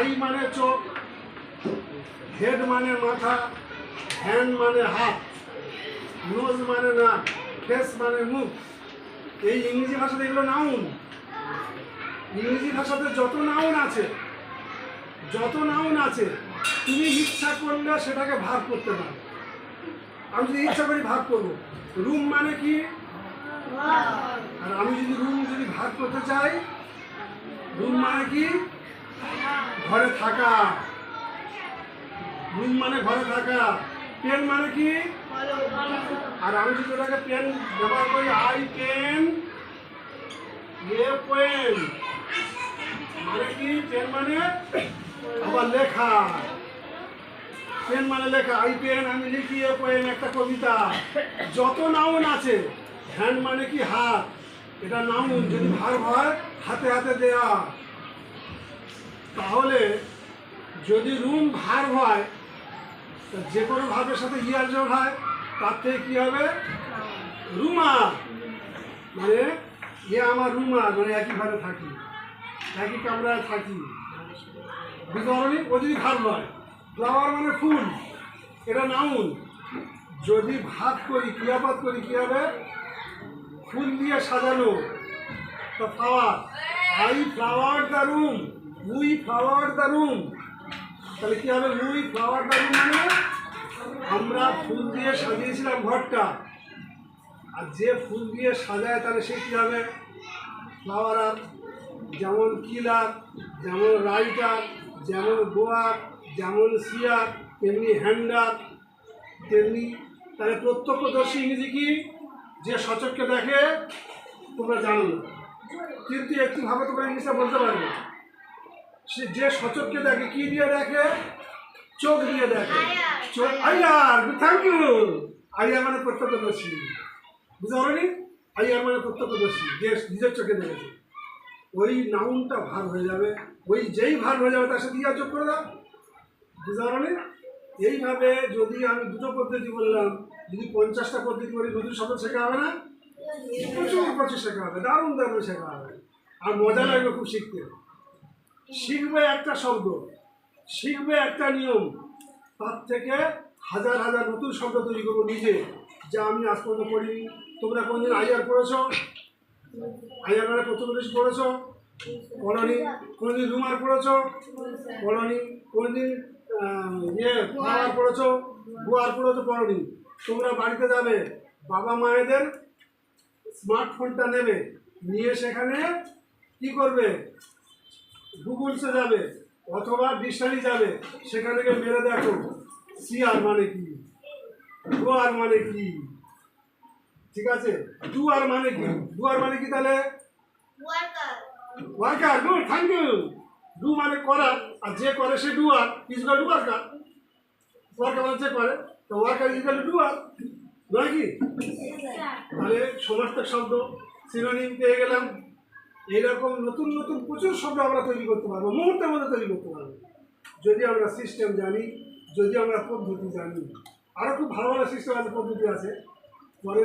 I মানে চোখ, head মানে মাথা, হ্যান্ড মানে হাত, নোজ মানে নাক, ফেস মানে মুখ। এই ইংরেজি ভাষাতে এগুলো নাউন। ইংরেজি ভাষাতে যত নাউন আছে তুমি ইচ্ছা করলে সেটাকে ভাগ করতে পারো। আমি যদি ইচ্ছা করি ভাগ করবো, রুম মানে কি, আর আমি যদি রুম ভাগ করতে চাই, রুম মানে কি, ঘরে থাকা। রুম মানে ঘরে থাকা। পেন মানে কি, আর আমি যদি ওটাকে পেন ব্যবহার করি, আই পেন, এ পেন মানে কি, পেন মানে আবার লেখা। পেন মানে লেখা, আই পেন আমি লিখি, এ পেন একটা কবিতা। যত নাউন আছে, হ্যান্ড মানে কি হাত, এটা নাউন। যদি ভার্ব হয় হাতে হাতে দেয়া। তাহলে যদি রুম ভার্ব হয়, যে কোনো ভাবের সাথে ইয়ার যোগ হয়, তার থেকে কী হবে, রুমাল। মানে আমার রুমাল, মানে একই ঘরে থাকি, একই কামরায় থাকি, বুঝতে পারি। ও যদি ভার্ব হয়, ফ্লাওয়ার মানে ফুল, এটা নাউন। যদি ভাগ করি, ক্রিয়াপদ করি, কী হবে, ফুল দিয়ে সাজানো, তো flower. I flower the room, we flower the room. তাহলে কী হবে, উই ফ্লাওয়ার দ্য রুম মানে আমরা ফুল দিয়ে সাজিয়েছিলাম ঘরটা। আর যে ফুল দিয়ে সাজায় তাহলে সে কী হবে, ফ্লাওয়ারার। যেমন কিলার, যেমন রাইটার, যেমন গোয়ার, যেমন সিয়ার, তেমনি হ্যান্ডার, তেমনি। তাহলে প্রত্যক্ষদর্শী ইংরেজি কি, যে সচক্ষে দেখে। তোমরা জানো না, কিন্তু একটুভাবে তোমরা ইংলিশটা বলতে পারবে। সে যে সচক্ষে দেখে, কি দিয়ে দেখে, চোখ দিয়ে দেখে। চোখ, আইয়ার, থ্যাংক ইউ। আইয়ার মানে প্রত্যক্ষদর্শী, বুঝতে পারোনি। আইয়ার মানে প্রত্যক্ষদর্শী, যে নিজের চোখে দেখেছে। ওই নাউনটা ভার হয়ে যাবে, ওই যেই ভার হয়ে যাবে তার সাথে ইয়ার যোগ করে দাও, বুঝতে পারোনি। এইভাবে যদি আমি দুটো পদ্ধতি বললাম, যদি 50টা পদ্ধতি করি, নতুন শব্দ শেখা হবে না, প্রচুর শেখা হবে, দারুণ শেখা হবে। আর মজা লাগবে খুব শিখতে। শিখবে একটা শব্দ, শিখবে একটা নিয়ম, তার থেকে হাজার হাজার নতুন শব্দ তৈরি করবো নিজে, যা আমি আজ পর্যন্ত পড়িনি। তোমরা কোনদিন আইয়ার পড়েছ? আইয়ার মানে প্রত্যক্ষদর্শী পড়েছ? পড়নি। কোনদিন রুমার পড়েছ? পড়নি। কোনদিন ফ্লাওয়ার পড়েছ, গোয়ার পড়েছ? পড়নি। তোমরা বাড়িতে যাবে, বাবা মায়েদের স্মার্টফোনটা নেবে, নিয়ে সেখানে কি করবে, গুগলসে যাবে অথবা ডিকশনারি যাবে, সেখান থেকে মেরে দেখো সিয়ার মানে কি, ডুয়ার মানে কি, ঠিক আছে। ডুয়ার মানে কি, ডুয়ার মানে কি, তাহলে worker. Good, thank you. Do মানে করা, আর যে করে সে doer, is got worker. Worker মানে যে করে, তো ওয়ার্কার ইজ গট ডুয়ার, নয় কি? তাহলে সমার্থক শব্দ, সিনোনিম পেয়ে গেলাম। এইরকম নতুন নতুন প্রচুর শব্দ আমরা তৈরি করতে পারবো, মুহূর্তের মধ্যে তৈরি করতে পারবো, যদি আমরা সিস্টেম জানি, যদি আমরা পদ্ধতি জানি। আরও খুব ভালো ভালো সিস্টেম আছে, পদ্ধতি আছে।